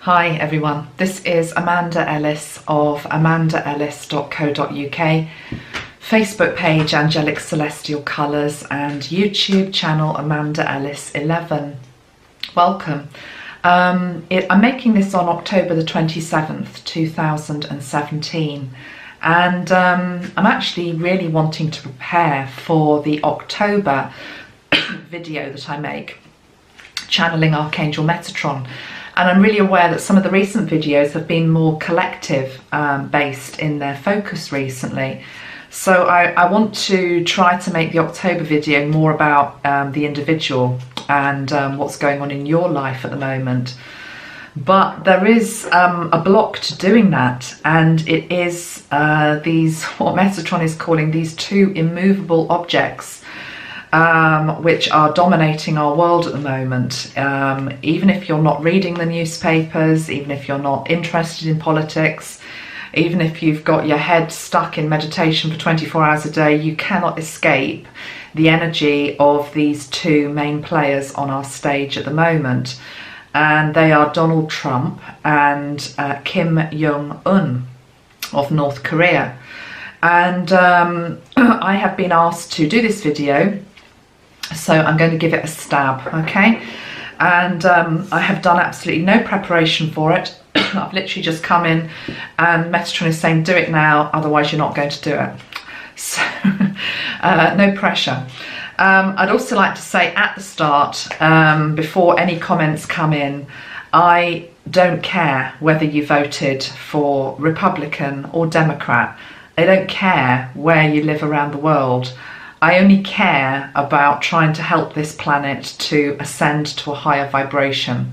Hi everyone, this is Amanda Ellis of amandaellis.co.uk, Facebook page Angelic Celestial Colours and YouTube channel Amanda Ellis 11. Welcome. I'm making this on October the 27th, 2017, and I'm actually really wanting to prepare for the October video that I make, channeling Archangel Metatron. And I'm really aware that some of the recent videos have been more collective based in their focus recently. So I want to try to make the October video more about the individual and what's going on in your life at the moment. But there is a block to doing that, and it is these, what Metatron is calling, these two immovable objects, which are dominating our world at the moment. Even if you're not reading the newspapers, even if you're not interested in politics, even if you've got your head stuck in meditation for 24 hours a day, you cannot escape the energy of these two main players on our stage at the moment. And they are Donald Trump and Kim Jong-Un of North Korea. And I have been asked to do this video, so I'm going to give it a stab, okay? And I have done absolutely no preparation for it. I've literally just come in and Metatron is saying, do it now, otherwise you're not going to do it. So, no pressure. I'd also like to say at the start, before any comments come in, I don't care whether you voted for Republican or Democrat. I don't care where you live around the world. I only care about trying to help this planet to ascend to a higher vibration.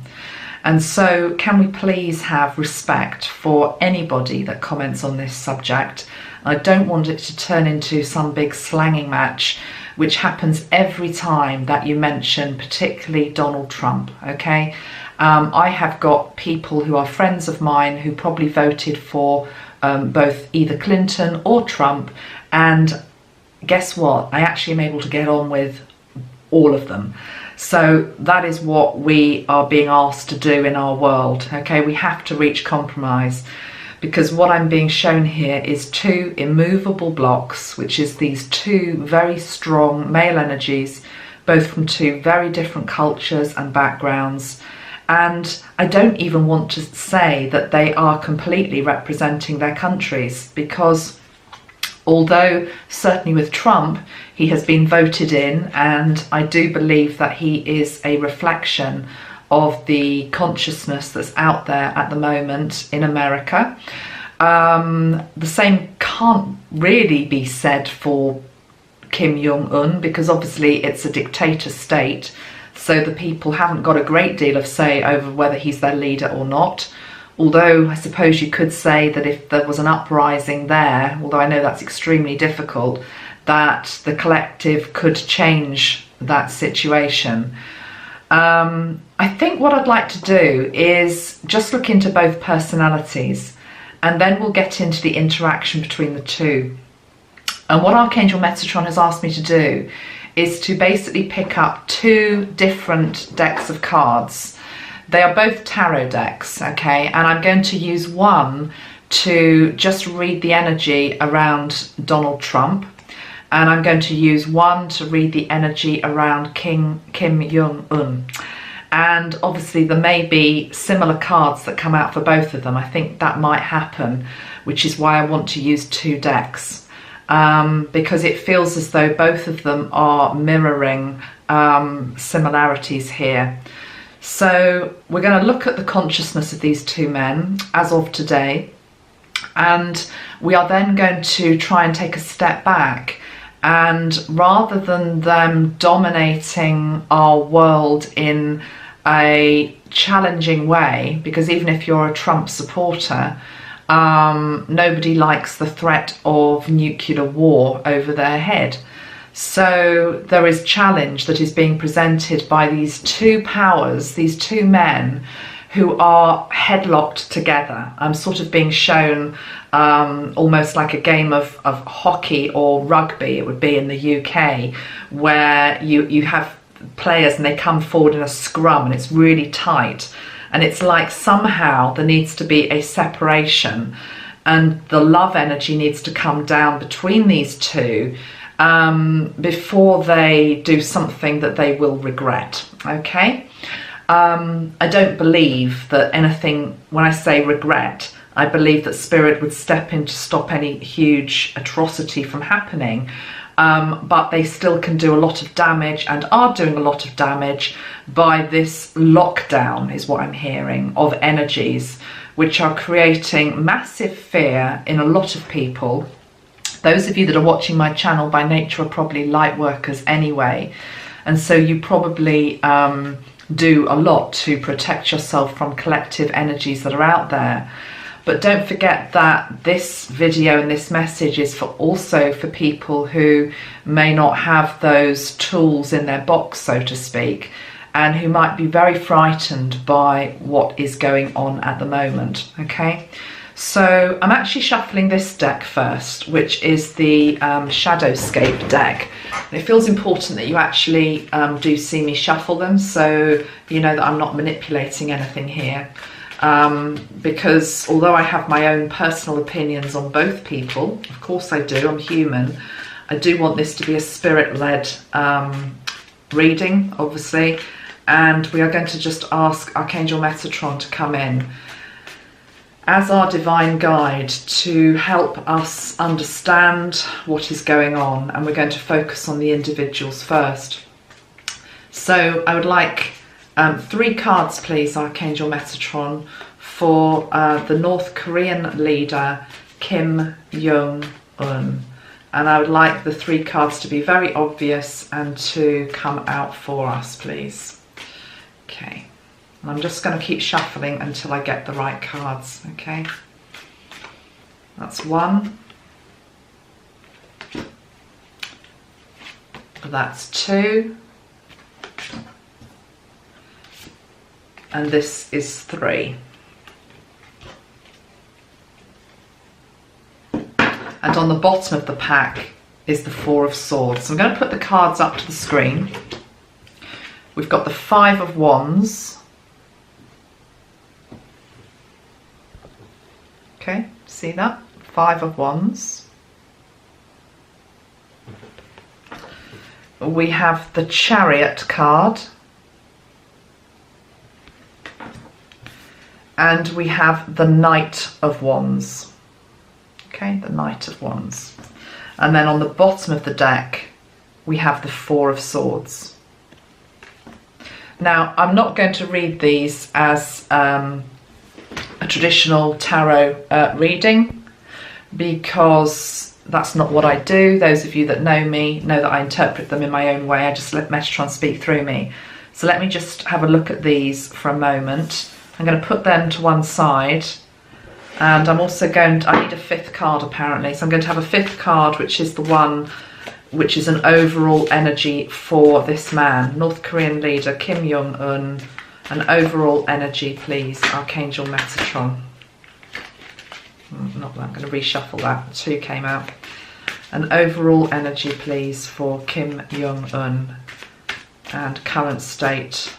And so can we please have respect for anybody that comments on this subject? I don't want it to turn into some big slanging match, which happens every time that you mention particularly Donald Trump, okay? I have got people who are friends of mine who probably voted for both either Clinton or Trump, and guess what? I actually am able to get on with all of them. So that is what we are being asked to do in our world, okay? We have to reach compromise, because what I'm being shown here is two immovable blocks, which is these two very strong male energies, both from two very different cultures and backgrounds. And I don't even want to say that they are completely representing their countries, because although certainly with Trump, he has been voted in, and I do believe that he is a reflection of the consciousness that's out there at the moment in America. The same can't really be said for Kim Jong-un, because obviously it's a dictator state, so the people haven't got a great deal of say over whether he's their leader or not. Although I suppose you could say that if there was an uprising there, although I know that's extremely difficult, that the collective could change that situation. I think what I'd like to do is just look into both personalities, and then we'll get into the interaction between the two. And what Archangel Metatron has asked me to do is to basically pick up two different decks of cards. They are both tarot decks, okay? And I'm going to use one to just read the energy around Donald Trump, and I'm going to use one to read the energy around Kim Jong-un. And obviously there may be similar cards that come out for both of them. I think that might happen, which is why I want to use two decks, because it feels as though both of them are mirroring similarities here. So we're going to look at the consciousness of these two men as of today, and we are then going to try and take a step back, and rather than them dominating our world in a challenging way, because even if you're a Trump supporter, nobody likes the threat of nuclear war over their head. So there is challenge that is being presented by these two powers, these two men who are headlocked together. I'm sort of being shown almost like a game of hockey or rugby, it would be in the UK, where you have players and they come forward in a scrum and it's really tight. And it's like somehow there needs to be a separation, and the love energy needs to come down between these two before they do something that they will regret. Okay? I don't believe that anything, when I say regret, I believe that Spirit would step in to stop any huge atrocity from happening. But they still can do a lot of damage, and are doing a lot of damage by this lockdown, is what I'm hearing, of energies which are creating massive fear in a lot of people. Those of you that are watching my channel by nature are probably light workers anyway, and so you probably do a lot to protect yourself from collective energies that are out there. But don't forget that this video and this message is also for people who may not have those tools in their box, so to speak, and who might be very frightened by what is going on at the moment. Okay, so I'm actually shuffling this deck first, which is the Shadowscape deck. And it feels important that you actually do see me shuffle them, so you know that I'm not manipulating anything here. Because although I have my own personal opinions on both people, of course I do, I'm human, I do want this to be a spirit-led reading, obviously, and we are going to just ask Archangel Metatron to come in as our divine guide to help us understand what is going on, and we're going to focus on the individuals first. So I would like 3 cards, please, Archangel Metatron, for the North Korean leader Kim Jong-Un. And I would like the 3 cards to be very obvious and to come out for us, please. Okay. And I'm just going to keep shuffling until I get the right cards, okay? That's 1. That's 2. And this is 3. And on the bottom of the pack is the 4 of Swords. So I'm going to put the cards up to the screen. We've got the 5 of Wands. Okay, see that? 5 of Wands. We have the Chariot card. And we have the Knight of Wands. Okay, the Knight of Wands. And then on the bottom of the deck, we have the 4 of Swords. Now, I'm not going to read these as a traditional tarot reading, because that's not what I do. Those of you that know me know that I interpret them in my own way. I just let Metatron speak through me. So let me just have a look at these for a moment. I'm going to put them to one side, and I'm also going to, I need a 5th card apparently, so I'm going to have a 5th card, which is the one which is an overall energy for this man, North Korean leader Kim Jong-un. An overall energy, please, Archangel Metatron. Not that, I'm going to reshuffle that, 2 came out. An overall energy, please, for Kim Jong-un, and current state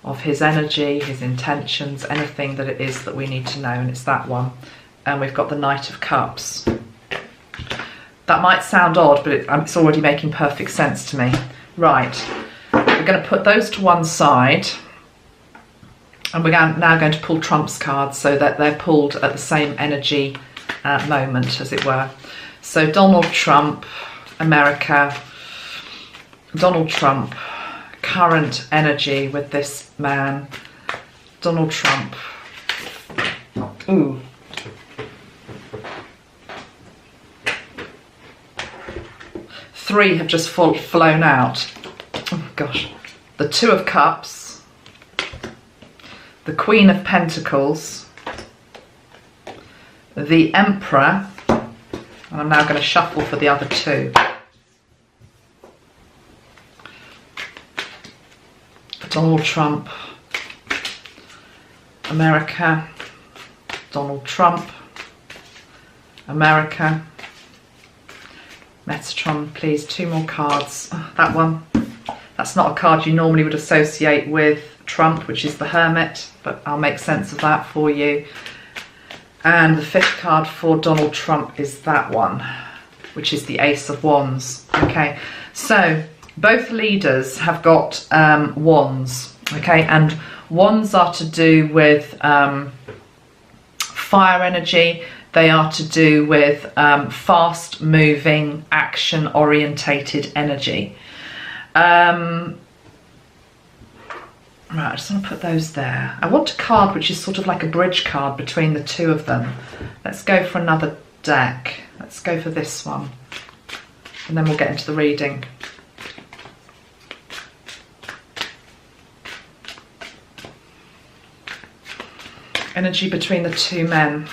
of his energy, his intentions, anything that it is that we need to know, and it's that one. And we've got the Knight of Cups. That might sound odd, but it's already making perfect sense to me. Right, we're going to put those to one side, and we're now going to pull trumps cards so that they're pulled at the same energy moment, as it were. So Donald Trump, America, Donald Trump, current energy with this man, Donald Trump. Ooh. Three have just flown out. Oh gosh. The 2 of Cups, the Queen of Pentacles, the Emperor, and I'm now going to shuffle for the other 2. Donald Trump, America, Donald Trump, America, Metatron, please, 2 more cards. Oh, that one, that's not a card you normally would associate with Trump, which is the Hermit, but I'll make sense of that for you. And the 5th card for Donald Trump is that one, which is the Ace of Wands. Okay, so both leaders have got wands, okay, and wands are to do with fire energy. They are to do with fast moving, action orientated energy. Right, I just want to put those there. I want a card which is sort of like a bridge card between the two of them. Let's go for another deck. Let's go for this one. And then we'll get into the reading. Energy between the two men.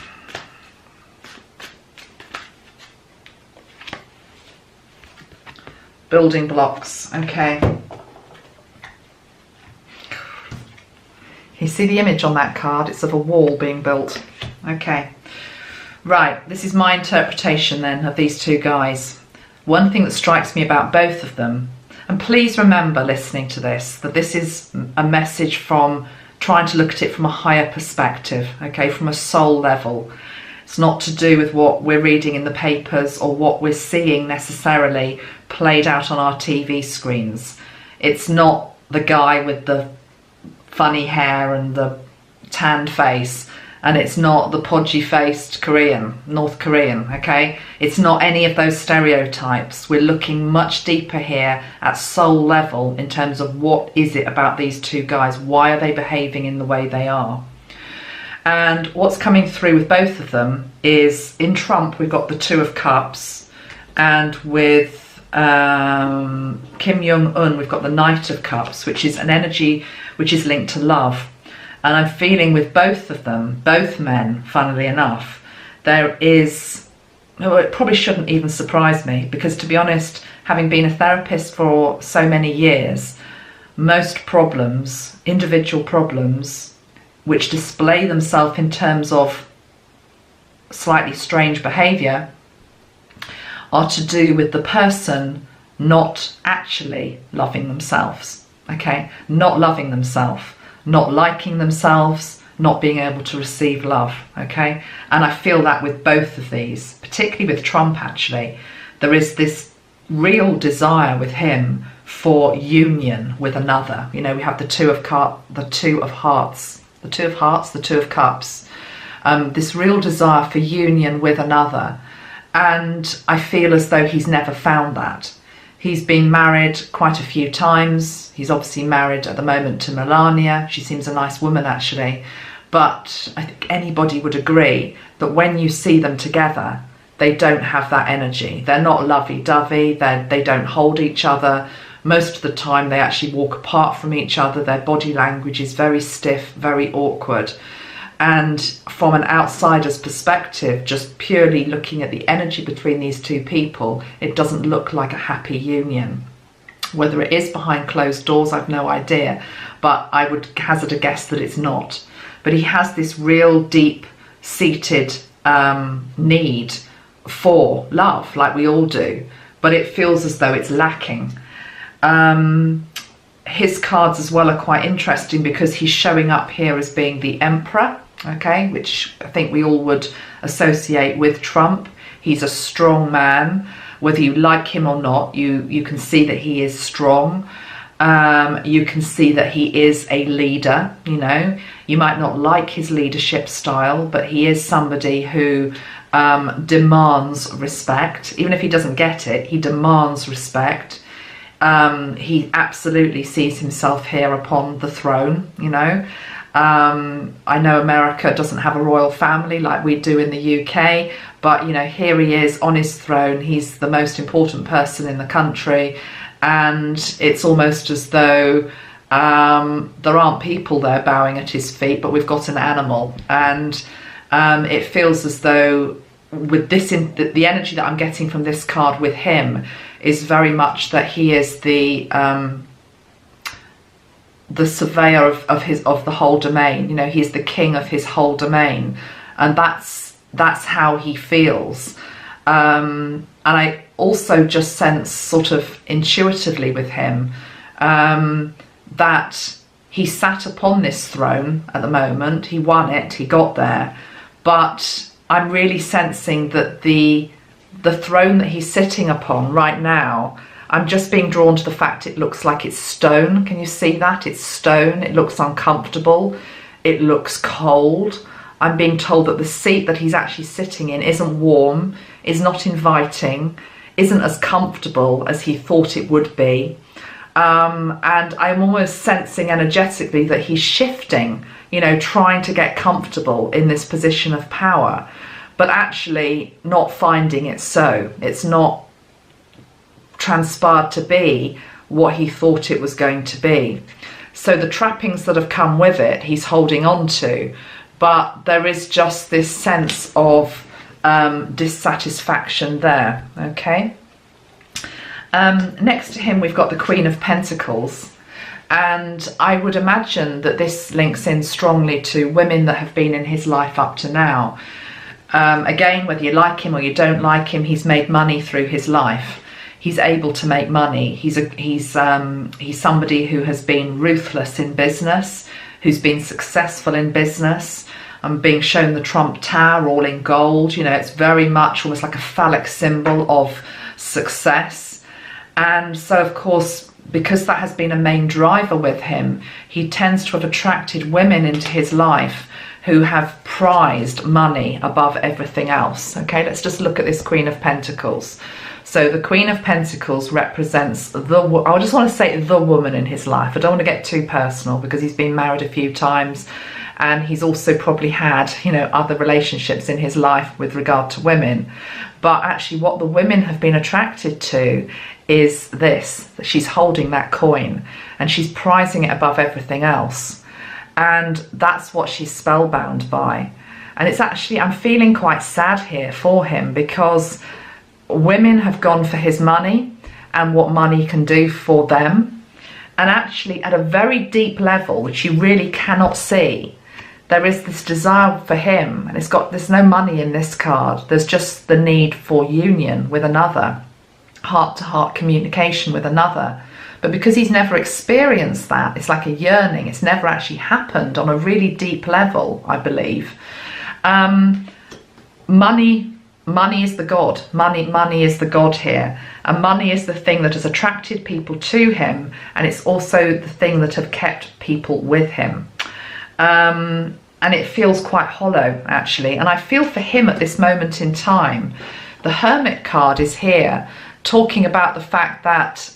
Building blocks, okay. You see the image on that card? It's of a wall being built. Okay. Right, this is my interpretation then of these two guys. One thing that strikes me about both of them, and please remember listening to this, that this is a message from trying to look at it from a higher perspective, okay, from a soul level. It's not to do with what we're reading in the papers or what we're seeing necessarily played out on our TV screens. It's not the guy with the funny hair and the tanned face, and it's not the podgy-faced North Korean, okay? It's not any of those stereotypes. We're looking much deeper here at soul level in terms of what is it about these two guys? Why are they behaving in the way they are? And what's coming through with both of them is, in Trump, we've got the 2 of Cups, and with Kim Jong-Un, we've got the Knight of Cups, which is an energy which is linked to love. And I'm feeling with both of them, both men, funnily enough, there is, well, it probably shouldn't even surprise me, because to be honest, having been a therapist for so many years, most problems, individual problems, which display themselves in terms of slightly strange behaviour, are to do with the person not actually loving themselves, okay? Not loving themselves, not liking themselves, not being able to receive love, okay? And I feel that with both of these, particularly with Trump actually, there is this real desire with him for union with another. You know, we have the two of Hearts, the Two of Cups, this real desire for union with another. And I feel as though he's never found that. He's been married quite a few times. He's obviously married at the moment to Melania. She seems a nice woman actually. But I think anybody would agree that when you see them together, they don't have that energy. They're not lovey-dovey. They don't hold each other. Most of the time they actually walk apart from each other. Their body language is very stiff, very awkward. And from an outsider's perspective, just purely looking at the energy between these two people, it doesn't look like a happy union. Whether it is behind closed doors, I've no idea, but I would hazard a guess that it's not. But he has this real deep-seated need for love, like we all do, but it feels as though it's lacking. His cards as well are quite interesting because he's showing up here as being the Emperor, okay, which I think we all would associate with Trump. He's a strong man. Whether you like him or not, you can see that he is strong. You can see that he is a leader, you know. You might not like his leadership style, but he is somebody who demands respect. Even if he doesn't get it, he demands respect. He absolutely sees himself here upon the throne, you know. I know America doesn't have a royal family like we do in the UK, but you know, here he is on his throne. He's the most important person in the country, and it's almost as though there aren't people there bowing at his feet, but we've got an animal. And it feels as though with this, the energy that I'm getting from this card with him is very much that he is the surveyor of the whole domain. You know, he's the king of his whole domain, and that's how he feels. And I also just sense sort of intuitively with him that he sat upon this throne at the moment. He won it, he got there, but I'm really sensing that the throne that he's sitting upon right now, I'm just being drawn to the fact it looks like it's stone. Can you see that? It's stone. It looks uncomfortable. It looks cold. I'm being told that the seat that he's actually sitting in isn't warm, is not inviting, isn't as comfortable as he thought it would be. And I'm almost sensing energetically that he's shifting, you know, trying to get comfortable in this position of power, but actually not finding it so. It's not transpired to be what he thought it was going to be. So the trappings that have come with it, he's holding on to, but there is just this sense of dissatisfaction there, okay? Next to him, we've got the Queen of Pentacles. And I would imagine that this links in strongly to women that have been in his life up to now. Again, whether you like him or you don't like him, he's made money through his life. He's able to make money. He's somebody who has been ruthless in business, who's been successful in business. I'm being shown the Trump Tower all in gold. You know, it's very much almost like a phallic symbol of success. And so, of course, because that has been a main driver with him, he tends to have attracted women into his life who have prized money above everything else. Okay, let's just look at this Queen of Pentacles. So the Queen of Pentacles represents I just want to say the woman in his life. I don't want to get too personal because he's been married a few times and he's also probably had, you know, other relationships in his life with regard to women. But actually what the women have been attracted to is this, that she's holding that coin and she's prizing it above everything else. And that's what she's spellbound by. And it's actually, I'm feeling quite sad here for him because women have gone for his money and what money can do for them. And actually at a very deep level, which you really cannot see, there is this desire for him, and there's no money in this card. There's just the need for union with another, heart-to-heart communication with another. But because he's never experienced that, it's like a yearning. It's never actually happened on a really deep level, I believe. Money is the god. Money is the god here. And money is the thing that has attracted people to him, and it's also the thing that have kept people with him. And it feels quite hollow, actually. And I feel for him at this moment in time. The Hermit card is here, talking about the fact that,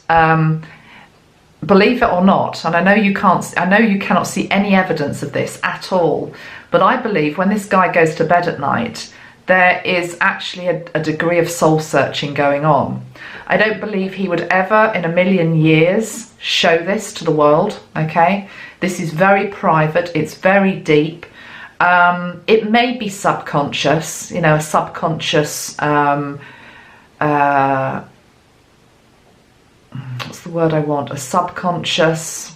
believe it or not, and I know you cannot see any evidence of this at all, but I believe when this guy goes to bed at night, there is actually a degree of soul searching going on. I don't believe he would ever in a million years show this to the world, okay? This is very private, it's very deep. It may be subconscious, you know, a subconscious, what's the word I want? A subconscious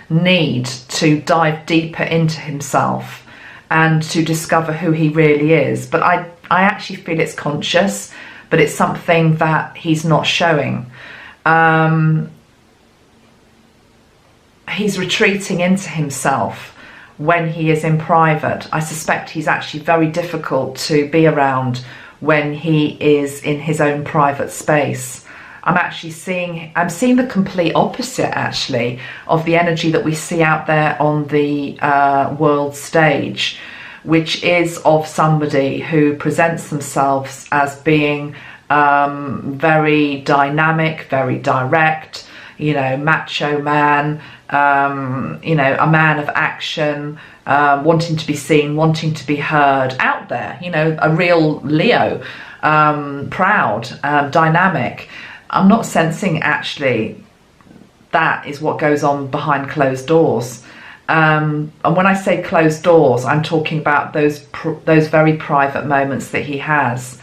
need to dive deeper into himself and to discover who he really is. But I actually feel it's conscious, but it's something that he's not showing. He's retreating into himself when he is in private. I suspect he's actually very difficult to be around when he is in his own private space. I'm seeing the complete opposite, actually, of the energy that we see out there on the world stage, which is of somebody who presents themselves as being very dynamic, very direct, you know, macho man, you know, a man of action, wanting to be seen, wanting to be heard, out there, you know, a real Leo, proud, dynamic. I'm not sensing actually that is what goes on behind closed doors. And when I say closed doors, I'm talking about those very private moments that he has.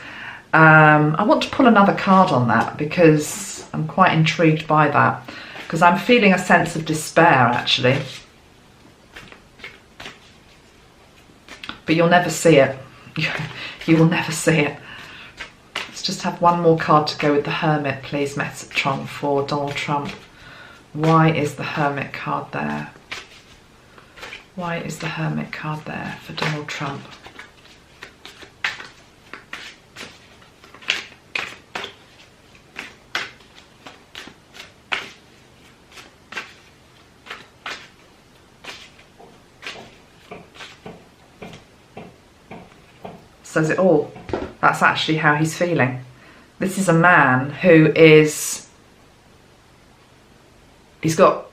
I want to pull another card on that because I'm quite intrigued by that, because I'm feeling a sense of despair actually. But you'll never see it. You will never see it. Let's just have one more card to go with the Hermit, please, Metatron, for Donald Trump. Why is the Hermit card there? Why is the Hermit card there for Donald Trump? Says it all. That's actually how he's feeling. This is a man who is... He's got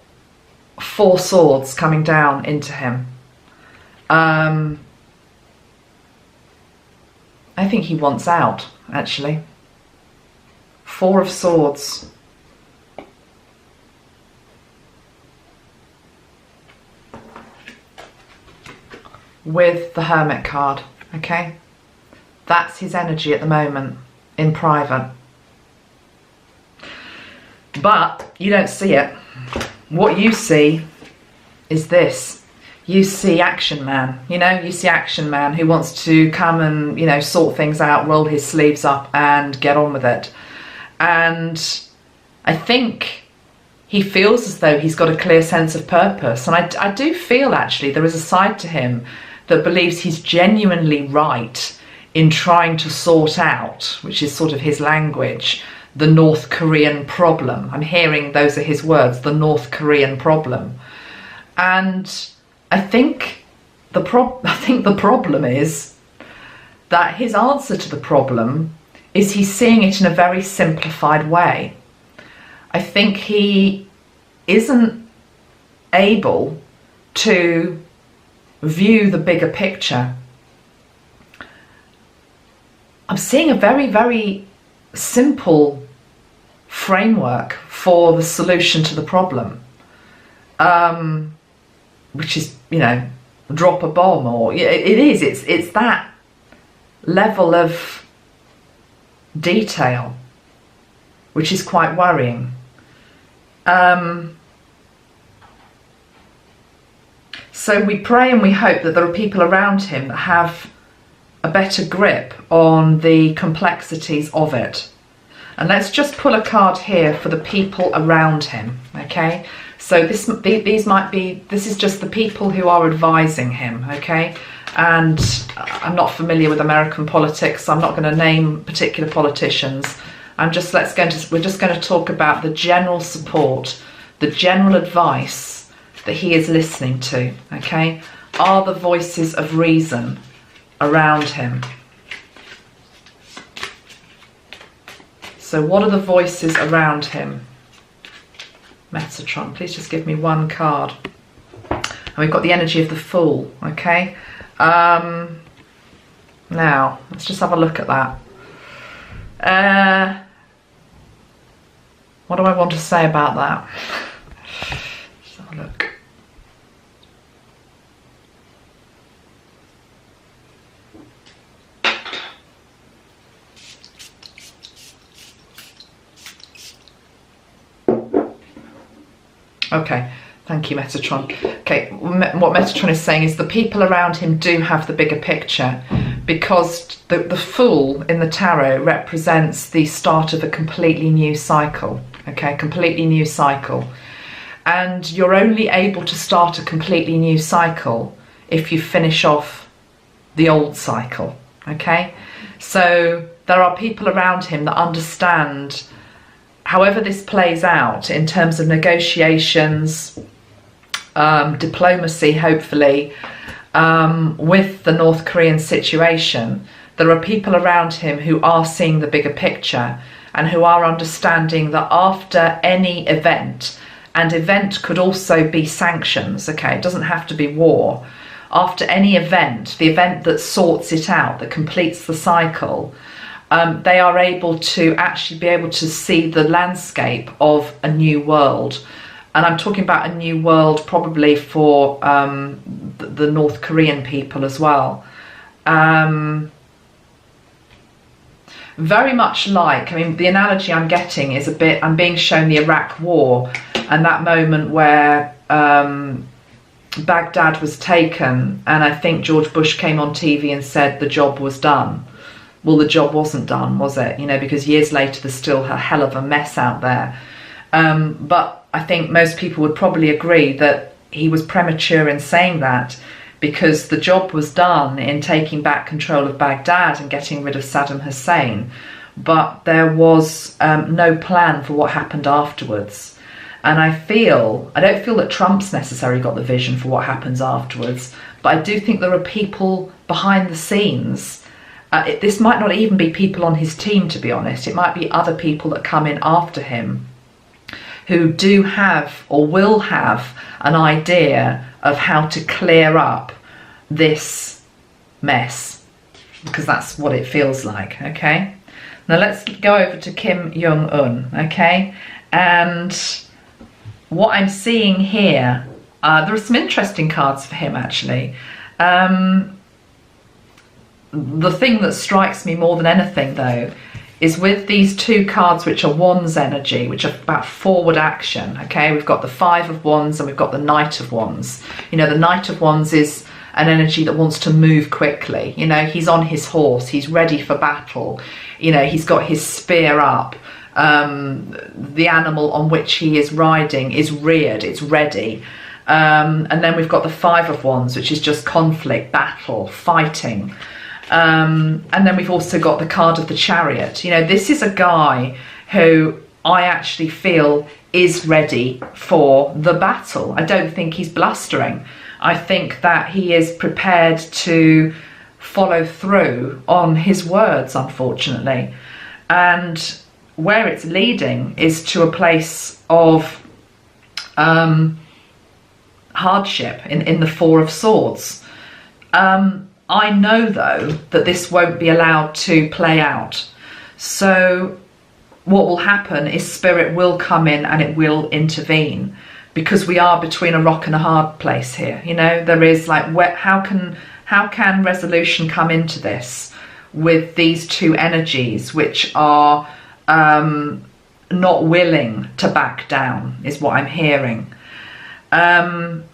4 swords coming down into him. I think he wants out, actually. 4 of swords. With the Hermit card, okay? That's his energy at the moment, in private. But you don't see it. What you see is this. You see Action Man, you know, you see Action Man who wants to come and, you know, sort things out, roll his sleeves up and get on with it. And I think he feels as though he's got a clear sense of purpose. And I do feel actually there is a side to him that believes he's genuinely right in trying to sort out, which is sort of his language, the North Korean problem. I'm hearing those are his words, the North Korean problem. And I think the problem is that his answer to the problem is he's seeing it in a very simplified way. I think he isn't able to view the bigger picture. I'm seeing a very, very simple framework for the solution to the problem, which is, you know, drop a bomb, or it's that level of detail, which is quite worrying. So we pray and we hope that there are people around him that have a better grip on the complexities of it. And let's just pull a card here for the people around him, okay? So this is just the people who are advising him, okay? And I'm not familiar with American politics, so I'm not going to name particular politicians. We're just going to talk about the general support, the general advice that he is listening to, okay? Are the voices of reason around him? So what are the voices around him? Metatron, please just give me one card. And we've got the energy of the Fool, okay? Now, let's just have a look at that. What do I want to say about that? Let's have a look. Okay, thank you, Metatron. Okay, what Metatron is saying is the people around him do have the bigger picture, because the Fool in the tarot represents the start of a completely new cycle, okay, completely new cycle. And you're only able to start a completely new cycle if you finish off the old cycle, okay? So there are people around him that understand however this plays out in terms of negotiations, diplomacy, hopefully, with the North Korean situation. There are people around him who are seeing the bigger picture and who are understanding that after any event, and event could also be sanctions, okay, it doesn't have to be war. After any event, the event that sorts it out, that completes the cycle, they are able to actually be able to see the landscape of a new world. And I'm talking about a new world probably for the North Korean people as well. Very much like, I mean, the analogy I'm getting is I'm being shown the Iraq War and that moment where Baghdad was taken, and I think George Bush came on TV and said the job was done. Well, the job wasn't done, was it? You know, because years later there's still a hell of a mess out there. But I think most people would probably agree that he was premature in saying that, because the job was done in taking back control of Baghdad and getting rid of Saddam Hussein, but there was no plan for what happened afterwards. And I don't feel that Trump's necessarily got the vision for what happens afterwards, but I do think there are people behind the scenes. This might not even be people on his team, to be honest. It might be other people that come in after him who do have or will have an idea of how to clear up this mess, because that's what it feels like. Okay, now let's go over to Kim Jong-un. Okay, and what I'm seeing here, there are some interesting cards for him actually. The thing that strikes me more than anything though is with these two cards, which are Wands energy, which are about forward action. Okay, we've got the Five of Wands and we've got the Knight of Wands. You know, the Knight of Wands is an energy that wants to move quickly. You know, he's on his horse, he's ready for battle. You know, he's got his spear up. The animal on which he is riding is reared, it's ready. And then we've got the Five of Wands, which is just conflict, battle, fighting. And then we've also got the card of the Chariot. You know, this is a guy who I actually feel is ready for the battle. I don't think he's blustering. I think that he is prepared to follow through on his words, unfortunately. And where it's leading is to a place of hardship in the Four of Swords. I know though that this won't be allowed to play out. So what will happen is Spirit will come in and it will intervene, because we are between a rock and a hard place here. You know, there is like, how can resolution come into this with these two energies which are not willing to back down, is what I'm hearing. And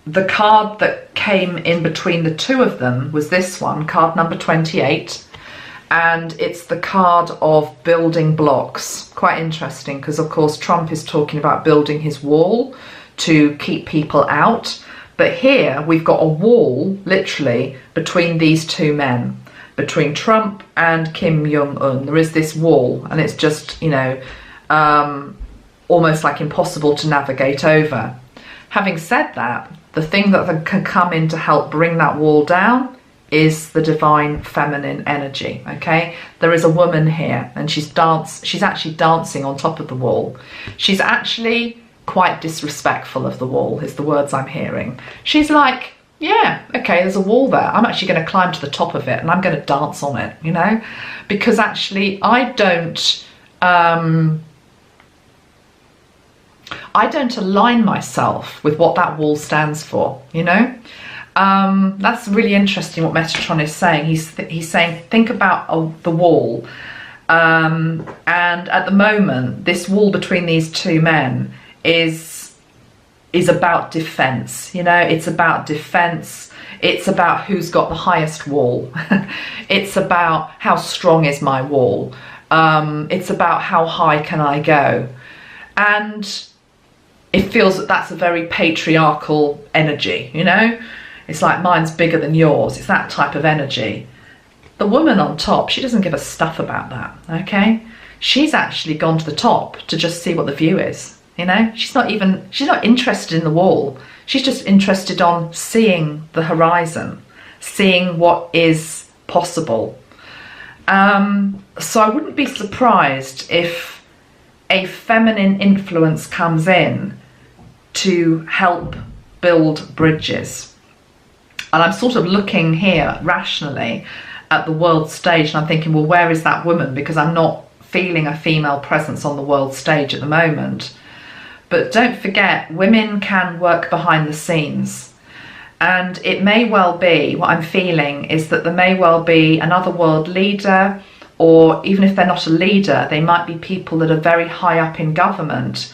the card that came in between the two of them was this one, card number 28. And it's the card of building blocks. Quite interesting, because of course Trump is talking about building his wall to keep people out. But here we've got a wall, literally, between these two men, between Trump and Kim Jong-un. There is this wall, and it's just, you know, almost like impossible to navigate over. Having said that, the thing that can come in to help bring that wall down is the divine feminine energy. Okay, there is a woman here, and she's actually dancing on top of the wall. She's actually quite disrespectful of the wall, is the words I'm hearing. She's like, yeah, okay, there's a wall there, I'm actually going to climb to the top of it and I'm going to dance on it, you know, because actually I don't align myself with what that wall stands for, you know. That's really interesting what Metatron is saying. He's saying, think about the wall. And at the moment, this wall between these two men is about defense. You know, it's about defense. It's about who's got the highest wall. It's about how strong is my wall. It's about how high can I go. And it feels that that's a very patriarchal energy, you know. It's like, mine's bigger than yours. It's that type of energy. The woman on top, she doesn't give a stuff about that, okay? She's actually gone to the top to just see what the view is, you know? She's not interested in the wall. She's just interested on seeing the horizon, seeing what is possible. So I wouldn't be surprised if a feminine influence comes in to help build bridges. And I'm sort of looking here rationally at the world stage, and I'm thinking, well, where is that woman? Because I'm not feeling a female presence on the world stage at the moment. But don't forget, women can work behind the scenes. And it may well be, what I'm feeling is that there may well be another world leader, or even if they're not a leader, they might be people that are very high up in government.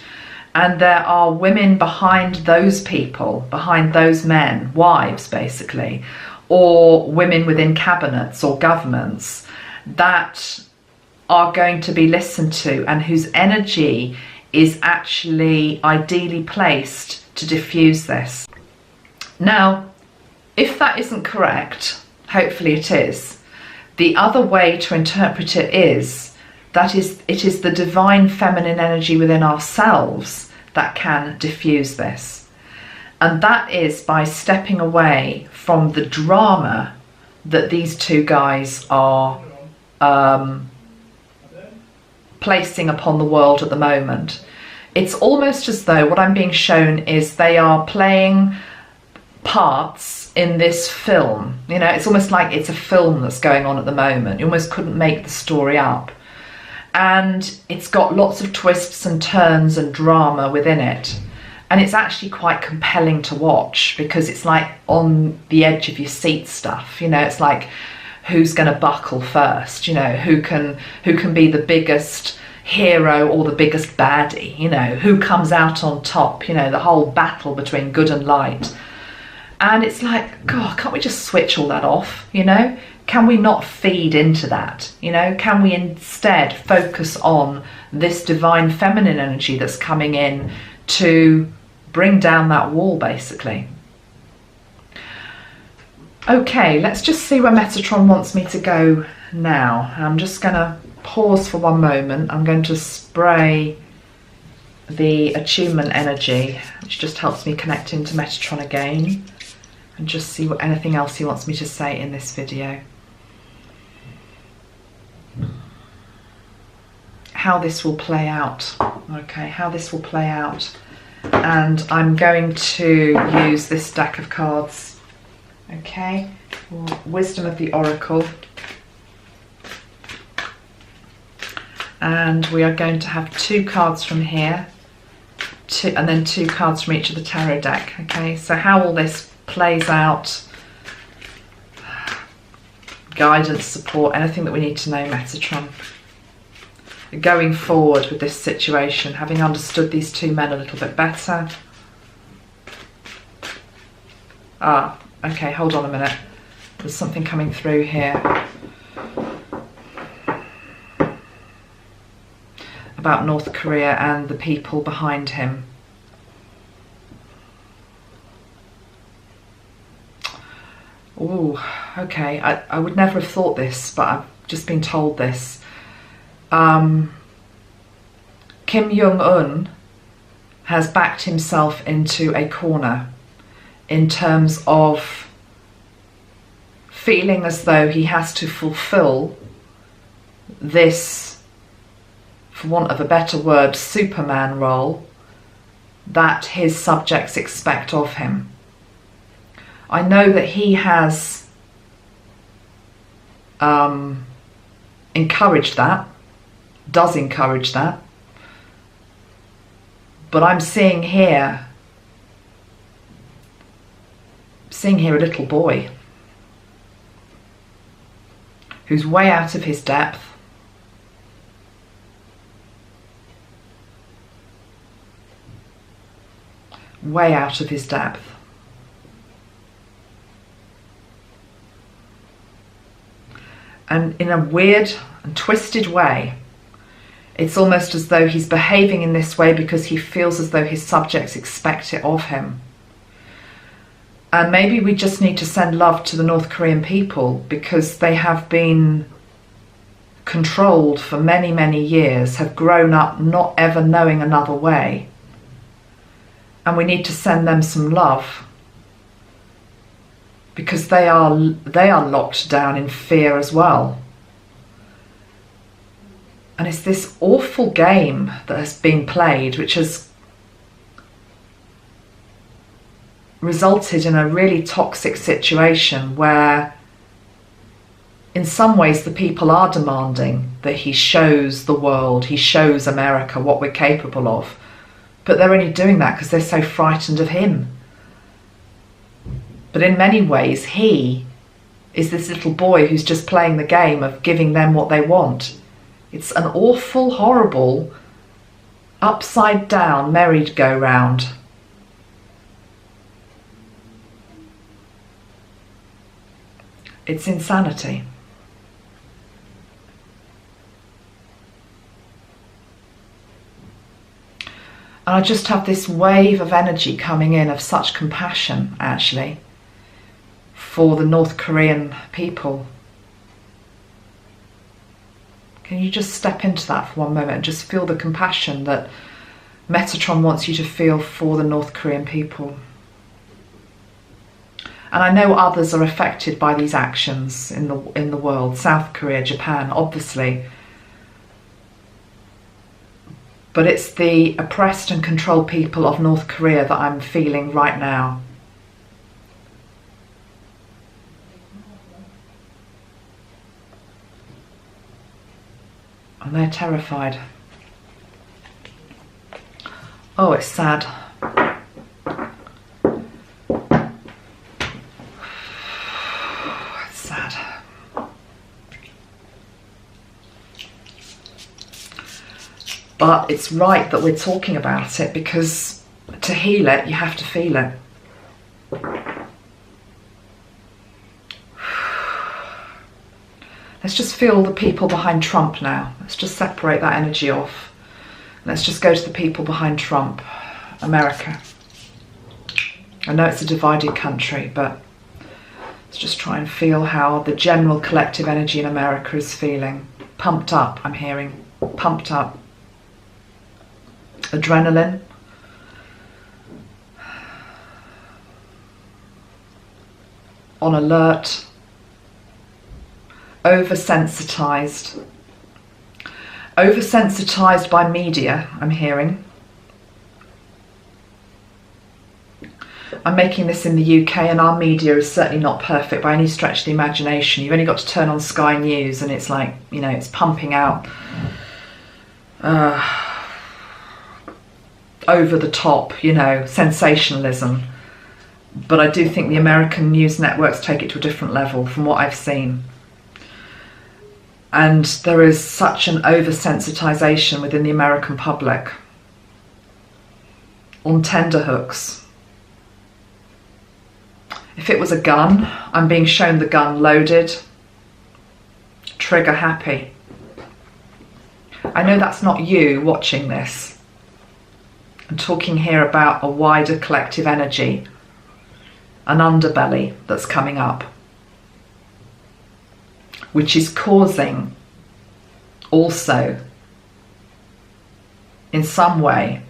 And there are women behind those people, behind those men, wives basically, or women within cabinets or governments that are going to be listened to and whose energy is actually ideally placed to diffuse this. Now, if that isn't correct, hopefully it is, the other way to interpret it is that it is the divine feminine energy within ourselves that can diffuse this. And that is by stepping away from the drama that these two guys are placing upon the world at the moment. It's almost as though what I'm being shown is they are playing parts in this film. You know, it's almost like it's a film that's going on at the moment. You almost couldn't make the story up. And it's got lots of twists and turns and drama within it. And it's actually quite compelling to watch because it's like on the edge of your seat stuff. You know, it's like, who's going to buckle first? You know, who can be the biggest hero or the biggest baddie? You know, who comes out on top? You know, the whole battle between good and light. And it's like, God, can't we just switch all that off? You know, can we not feed into that? You know, can we instead focus on this divine feminine energy that's coming in to bring down that wall, basically? Okay, let's just see where Metatron wants me to go now. I'm just going to pause for one moment. I'm going to spray the attunement energy, which just helps me connect into Metatron again, and just see what anything else he wants me to say in this video. How this will play out. Okay, how this will play out. And I'm going to use this deck of cards, okay, for Wisdom of the Oracle. And we are going to have 2 cards from here, and then 2 cards from each of the tarot deck, okay? So how all this plays out, guidance, support, anything that we need to know, Metatron. Going forward with this situation, having understood these 2 men a little bit better. Ah, okay, hold on a minute. There's something coming through here about North Korea and the people behind him. Oh, okay, I would never have thought this, but I've just been told this. Kim Jong-Un has backed himself into a corner in terms of feeling as though he has to fulfill this, for want of a better word, Superman role that his subjects expect of him. I know that he has encouraged that, does encourage that, but I'm seeing here a little boy who's way out of his depth, way out of his depth. And in a weird and twisted way, it's almost as though he's behaving in this way because he feels as though his subjects expect it of him. And maybe we just need to send love to the North Korean people because they have been controlled for many, many years, have grown up not ever knowing another way. And we need to send them some love because they are locked down in fear as well. And it's this awful game that has been played, which has resulted in a really toxic situation where in some ways the people are demanding that he shows the world, he shows America what we're capable of. But they're only doing that because they're so frightened of him. But in many ways, he is this little boy who's just playing the game of giving them what they want. It's an awful, horrible, upside down merry-go-round. It's insanity. And I just have this wave of energy coming in of such compassion, actually, for the North Korean people. Can you just step into that for one moment and just feel the compassion that Metatron wants you to feel for the North Korean people? And I know others are affected by these actions in the world, South Korea, Japan, obviously. But it's the oppressed and controlled people of North Korea that I'm feeling right now. And they're terrified. Oh, it's sad. It's sad. But it's right that we're talking about it, because to heal it, you have to feel it. Let's just feel the people behind Trump now. Let's just separate that energy off. Let's just go to the people behind Trump, America. I know it's a divided country, but let's just try and feel how the general collective energy in America is feeling. Pumped up, I'm hearing. Pumped up. Adrenaline. On alert. Oversensitized. Oversensitized by media, I'm hearing. I'm making this in the UK, and our media is certainly not perfect by any stretch of the imagination. You've only got to turn on Sky News and it's like, you know, it's pumping out over the top, you know, sensationalism. But I do think the American news networks take it to a different level from what I've seen. And there is such an oversensitization within the American public on tenterhooks. If it was a gun, I'm being shown the gun loaded, trigger happy. I know that's not you watching this. I'm talking here about a wider collective energy, an underbelly that's coming up, which is causing also, in some way,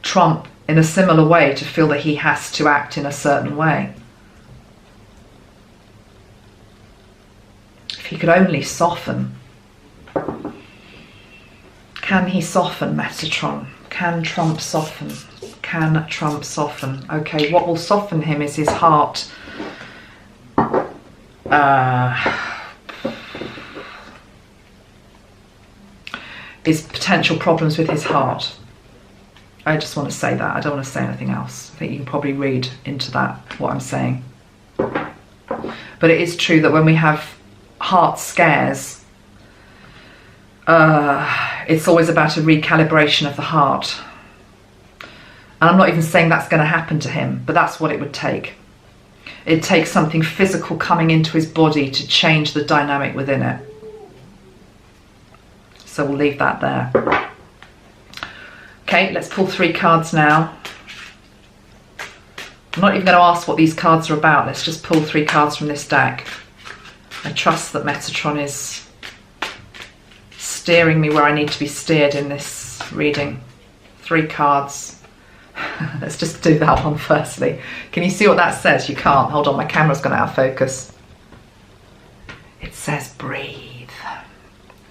Trump in a similar way to feel that he has to act in a certain way. If he could only soften. Can he soften, Metatron? Can Trump soften? Can Trump soften? Okay, what will soften him is his heart. Is potential problems with his heart. I just want to say that. I don't want to say anything else. I think you can probably read into that what I'm saying. But it is true that when we have heart scares, it's always about a recalibration of the heart. And I'm not even saying that's going to happen to him, but that's what it would take. It takes something physical coming into his body to change the dynamic within it. So we'll leave that there. Okay, let's pull 3 cards now. I'm not even going to ask what these cards are about. Let's just pull 3 cards from this deck. I trust that Metatron is steering me where I need to be steered in this reading. 3 cards. Let's just do that one firstly. Can you see what that says? You can't. Hold on, my camera's gone out of focus. It says breathe.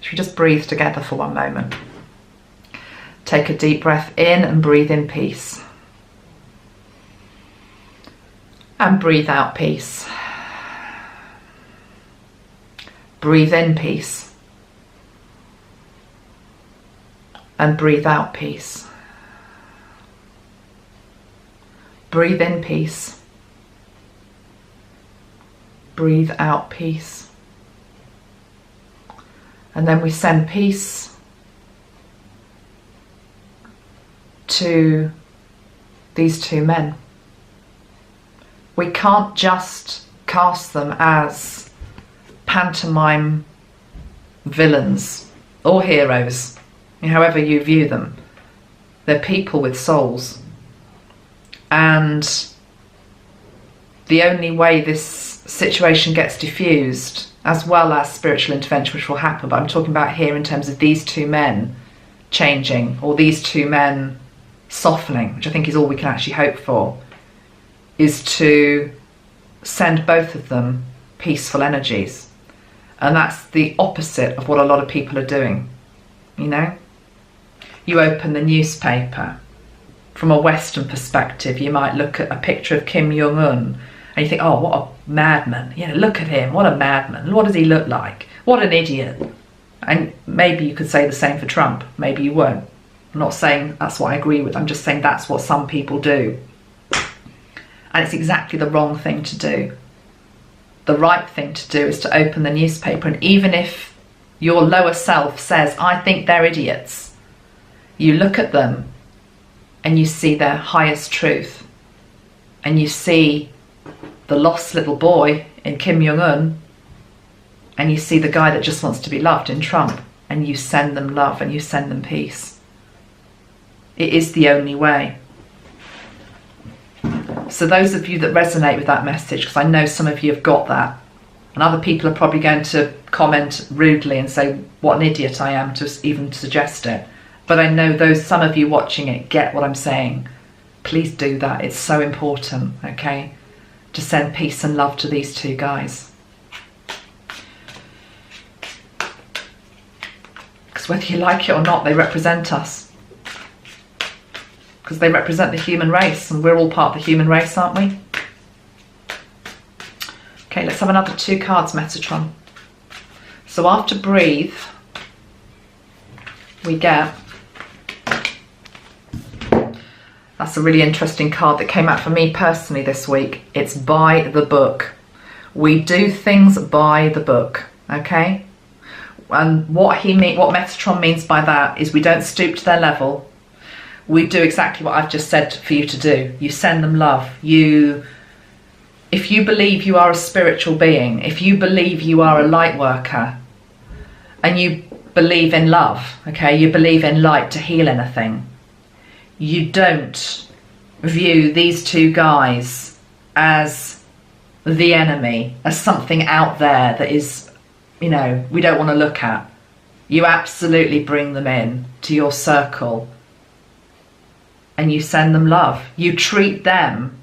Should we just breathe together for one moment? Take a deep breath in and breathe in peace. And breathe out peace. Breathe in peace. And breathe out peace. Breathe in peace. Breathe out peace. And then we send peace to these 2 men. We can't just cast them as pantomime villains or heroes, however you view them. They're people with souls. And the only way this situation gets diffused, as well as spiritual intervention, which will happen, but I'm talking about here in terms of these two men changing, or these two men softening, which I think is all we can actually hope for, is to send both of them peaceful energies. And that's the opposite of what a lot of people are doing. You know, you open the newspaper, from a Western perspective, you might look at a picture of Kim Jong-Un and you think, oh, what a madman. You know, look at him, what a madman. What does he look like? What an idiot. And maybe you could say the same for Trump. Maybe you won't. I'm not saying that's what I agree with. I'm just saying that's what some people do. And it's exactly the wrong thing to do. The right thing to do is to open the newspaper, and even if your lower self says, I think they're idiots, you look at them and you see their highest truth, and you see the lost little boy in Kim Jong-un, and you see the guy that just wants to be loved in Trump, and you send them love and you send them peace. It is the only way. So those of you that resonate with that message, because I know some of you have got that, and other people are probably going to comment rudely and say what an idiot I am to even suggest it, but I know some of you watching it get what I'm saying. Please do that. It's so important, okay, to send peace and love to these two guys. Because whether you like it or not, they represent us. Because they represent the human race, and we're all part of the human race, aren't we? Okay, let's have another 2 cards, Metatron. So after breathe, we get, that's a really interesting card that came out for me personally this week. It's by the book. We do things by the book, okay? And what Metatron means by that is we don't stoop to their level. We do exactly what I've just said for you to do. You send them love. If you believe you are a spiritual being, if you believe you are a light worker, and you believe in love, okay, you believe in light to heal anything, you don't view these two guys as the enemy, as something out there that is, you know, we don't want to look at. You absolutely bring them in to your circle, and you send them love. You treat them,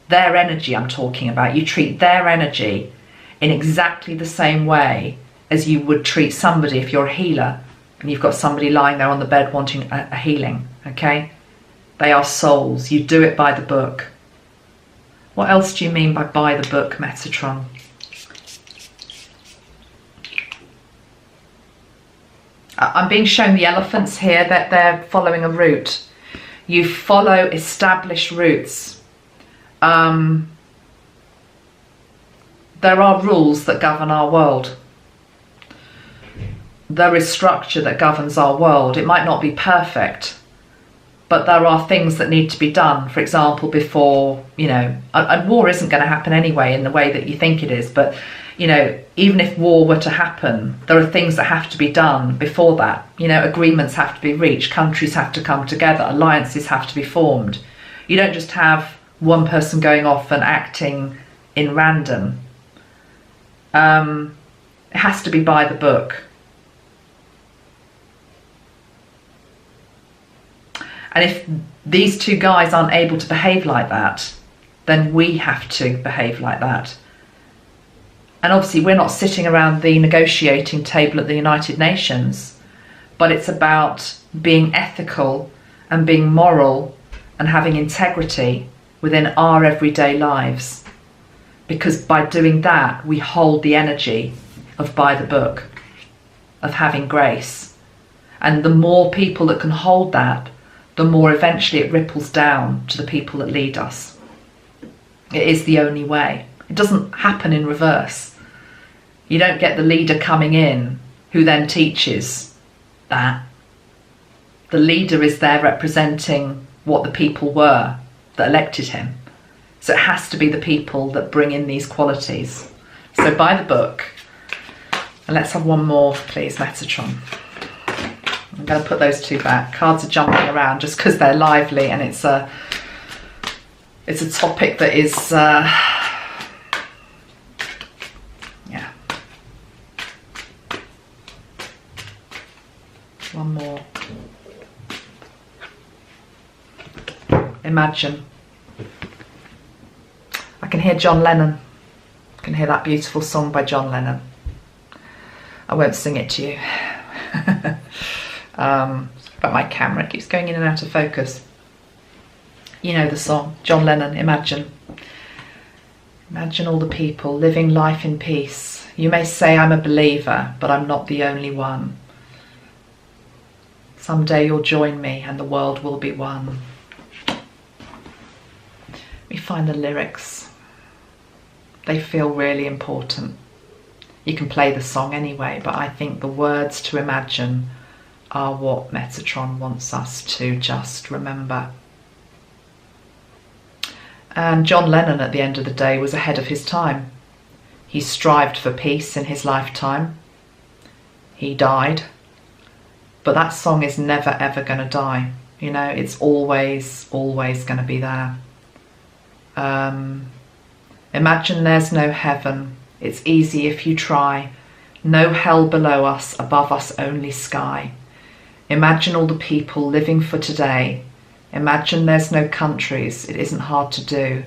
their energy I'm talking about, you treat their energy in exactly the same way as you would treat somebody if you're a healer and you've got somebody lying there on the bed wanting a healing, okay? They are souls. You do it by the book. What else do you mean by the book, Metatron? I'm being shown the elephants here, that they're following a route. You follow established routes. There are rules that govern our world. There is structure that governs our world. It might not be perfect, but there are things that need to be done. For example, before, you know, and war isn't going to happen anyway in the way that you think it is, but, you know, even if war were to happen, there are things that have to be done before that. You know, agreements have to be reached, countries have to come together, alliances have to be formed. You don't just have one person going off and acting in random. It has to be by the book. And if these two guys aren't able to behave like that, then we have to behave like that. And obviously we're not sitting around the negotiating table at the United Nations, but it's about being ethical and being moral and having integrity within our everyday lives. Because by doing that, we hold the energy of by the book, of having grace. And the more people that can hold that, the more eventually it ripples down to the people that lead us. It is the only way. It doesn't happen in reverse. You don't get the leader coming in who then teaches that. The leader is there representing what the people were that elected him. So it has to be the people that bring in these qualities. So by the book. And let's have one more, please, Metatron. going to put those two back. Cards are jumping around just because they're lively, and it's a topic that is yeah. One more. Imagine. I can hear John Lennon. I can hear that beautiful song by John Lennon. I won't sing it to you. But my camera keeps going in and out of focus. You know the song, John Lennon, Imagine. Imagine all the people living life in peace. You may say I'm a believer, but I'm not the only one. Someday you'll join me and the world will be one. Let me find the lyrics. They feel really important. You can play the song anyway, but I think the words to Imagine are what Metatron wants us to just remember. And John Lennon, at the end of the day, was ahead of his time. He strived for peace in his lifetime. He died. But that song is never, ever going to die. You know, it's always, always going to be there. Imagine there's no heaven. It's easy if you try. No hell below us, above us only sky. Imagine all the people living for today. Imagine there's no countries, it isn't hard to do.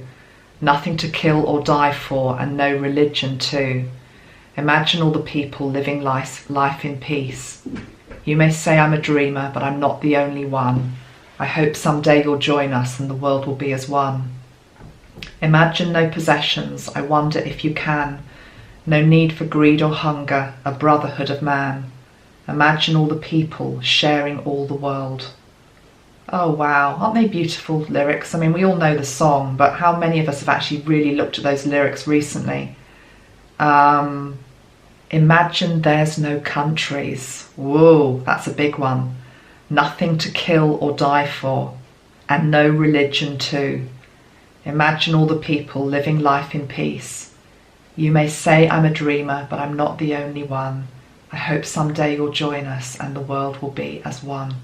Nothing to kill or die for, and no religion too. Imagine all the people living life in peace. You may say I'm a dreamer, but I'm not the only one. I hope someday you'll join us and the world will be as one. Imagine no possessions, I wonder if you can. No need for greed or hunger, a brotherhood of man. Imagine all the people sharing all the world. Oh wow, aren't they beautiful lyrics? I mean, we all know the song, but how many of us have actually really looked at those lyrics recently? Imagine there's no countries. Whoa, that's a big one. Nothing to kill or die for, and no religion too. Imagine all the people living life in peace. You may say I'm a dreamer, but I'm not the only one. I hope someday you'll join us and the world will be as one.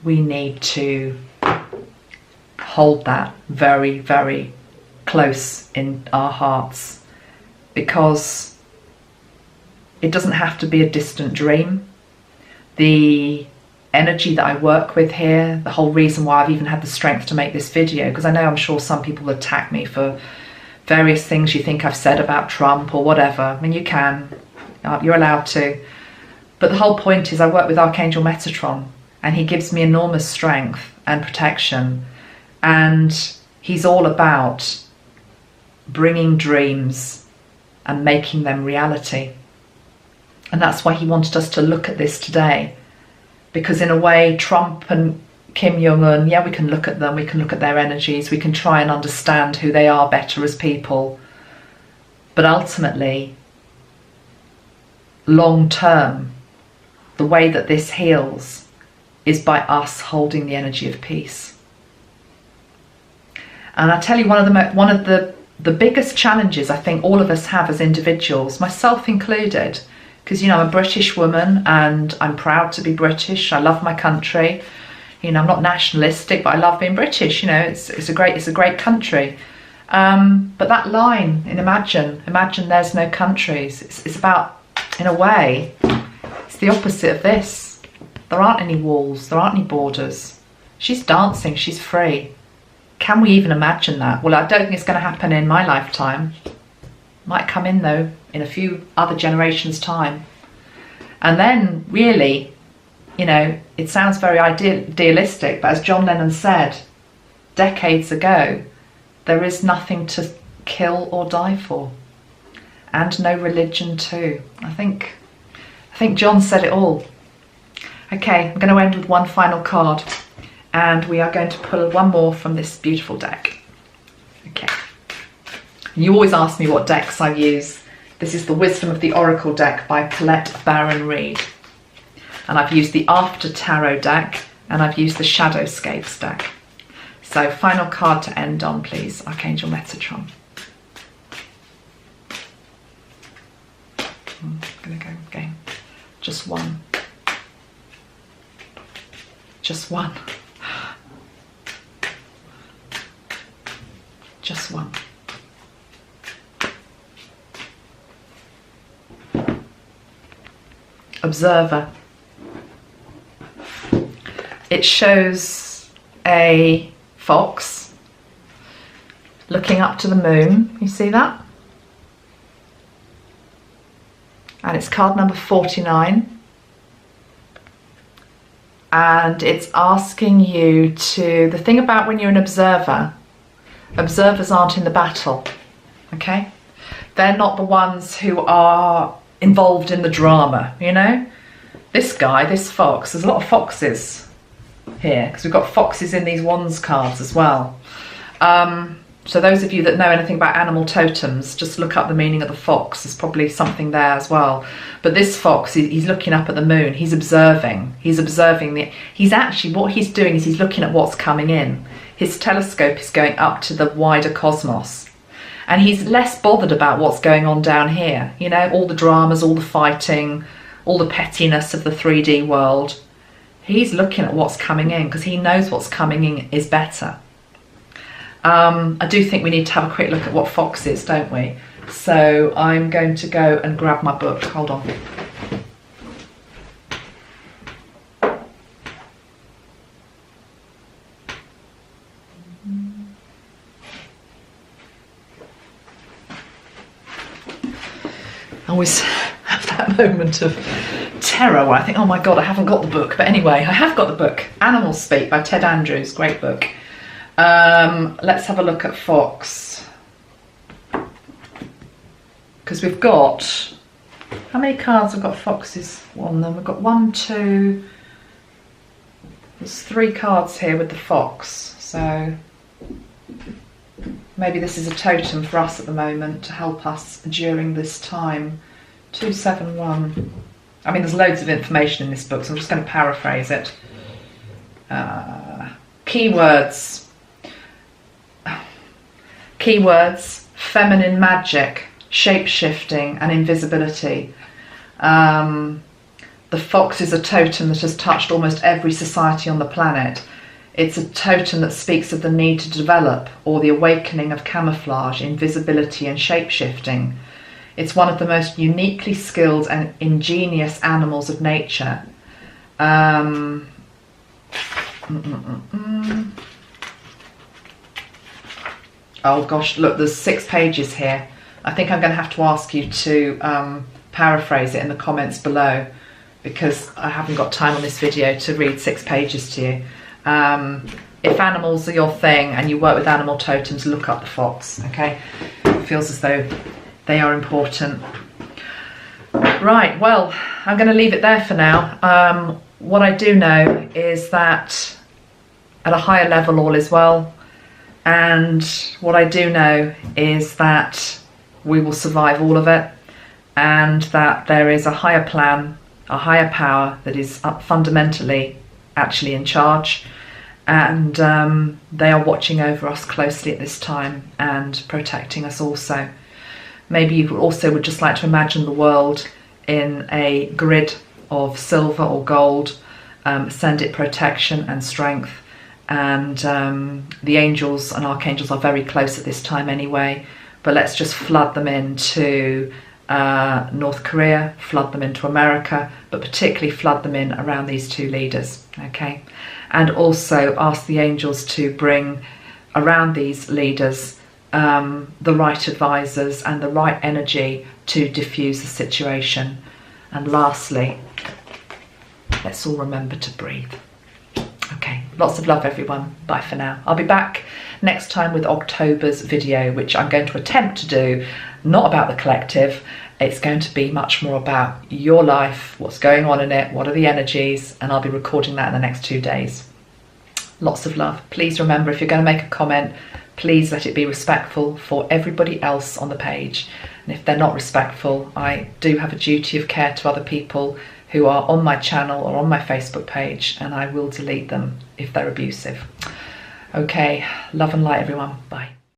We need to hold that very, very close in our hearts, because it doesn't have to be a distant dream. The energy that I work with here, the whole reason why I've even had the strength to make this video, because I know I'm sure some people attack me for various things you think I've said about Trump or whatever. I mean, you can, you're allowed to. But the whole point is I work with Archangel Metatron, and he gives me enormous strength and protection. And he's all about bringing dreams and making them reality. And that's why he wanted us to look at this today. Because in a way, Trump and Kim Jong-Un, yeah, we can look at them, we can look at their energies, we can try and understand who they are better as people. But ultimately, long term, the way that this heals is by us holding the energy of peace. And I tell you, one of the biggest challenges I think all of us have as individuals, myself included, because, you know, I'm a British woman and I'm proud to be British. I love my country. You know, I'm not nationalistic, but I love being British. You know, it's a great country. But that line in Imagine there's no countries. It's about, in a way, it's the opposite of this. There aren't any walls. There aren't any borders. She's dancing. She's free. Can we even imagine that? Well, I don't think it's going to happen in my lifetime. Might come in though in a few other generations' time. And then really, you know, it sounds very idealistic, but as John Lennon said decades ago, there is nothing to kill or die for, and no religion too. I think John said it all. Okay, I'm going to end with one final card, and we are going to pull one more from this beautiful deck. Okay. You always ask me what decks I use. This is the Wisdom of the Oracle deck by Colette Baron Reid. And I've used the After Tarot deck, and I've used the Shadowscapes deck. So final card to end on, please, Archangel Metatron. I'm going to go again. Just one. Just one. Just one. Observer. It shows a fox looking up to the moon. You see that? And it's card number 49. And it's asking you to, the thing about when you're an observer, observers aren't in the battle, okay? They're not the ones who are involved in the drama, you know? This guy, this fox, there's a lot of foxes here, because we've got foxes in these wands cards as well. So those of you that know anything about animal totems, just look up the meaning of the fox. There's probably something there as well. But this fox, he's looking up at the moon. He's observing. He's observing. He's actually, what he's doing is he's looking at what's coming in. His telescope is going up to the wider cosmos. And he's less bothered about what's going on down here. You know, all the dramas, all the fighting, all the pettiness of the 3D world. He's looking at what's coming in because he knows what's coming in is better. I do think we need to have a quick look at what fox is, don't we? So I'm going to go and grab my book. Hold on. I always have that moment of terror where I think, oh my God, I haven't got the book. But anyway, I have got the book. Animals Speak by Ted Andrews. Great book. Let's have a look at fox. Because we've got, how many cards have got foxes on them? We've got 1, 2, there's 3 cards here with the fox. So maybe this is a totem for us at the moment to help us during this time. 271. I mean, there's loads of information in this book, so I'm just going to paraphrase it. Keywords. Keywords, feminine magic, shape-shifting and invisibility. The fox is a totem that has touched almost every society on the planet. It's a totem that speaks of the need to develop or the awakening of camouflage, invisibility and shape-shifting. It's one of the most uniquely skilled and ingenious animals of nature. Oh gosh, look, there's 6 pages here. I think I'm going to have to ask you to paraphrase it in the comments below because I haven't got time on this video to read 6 pages to you. If animals are your thing and you work with animal totems, look up the fox, okay? It feels as though they are important. Right, well, I'm going to leave it there for now. What I do know is that at a higher level all is well. And what I do know is that we will survive all of it and that there is a higher plan, a higher power that is fundamentally actually in charge, and they are watching over us closely at this time and protecting us also. Maybe you also would just like to imagine the world in a grid of silver or gold, send it protection and strength. And the angels and archangels are very close at this time anyway, but let's just flood them into North Korea, flood them into America, but particularly flood them in around these 2 leaders, okay? And also ask the angels to bring around these leaders the right advisors and the right energy to diffuse the situation. And lastly, let's all remember to breathe. Okay, lots of love everyone. Bye for now. I'll be back next time with October's video, which I'm going to attempt to do, not about the collective. It's going to be much more about your life, what's going on in it, what are the energies, and I'll be recording that in the next 2 days. Lots of love. Please remember, if you're going to make a comment, please let it be respectful for everybody else on the page. And if they're not respectful, I do have a duty of care to other people who are on my channel or on my Facebook page, and I will delete them if they're abusive. Okay, love and light everyone. Bye.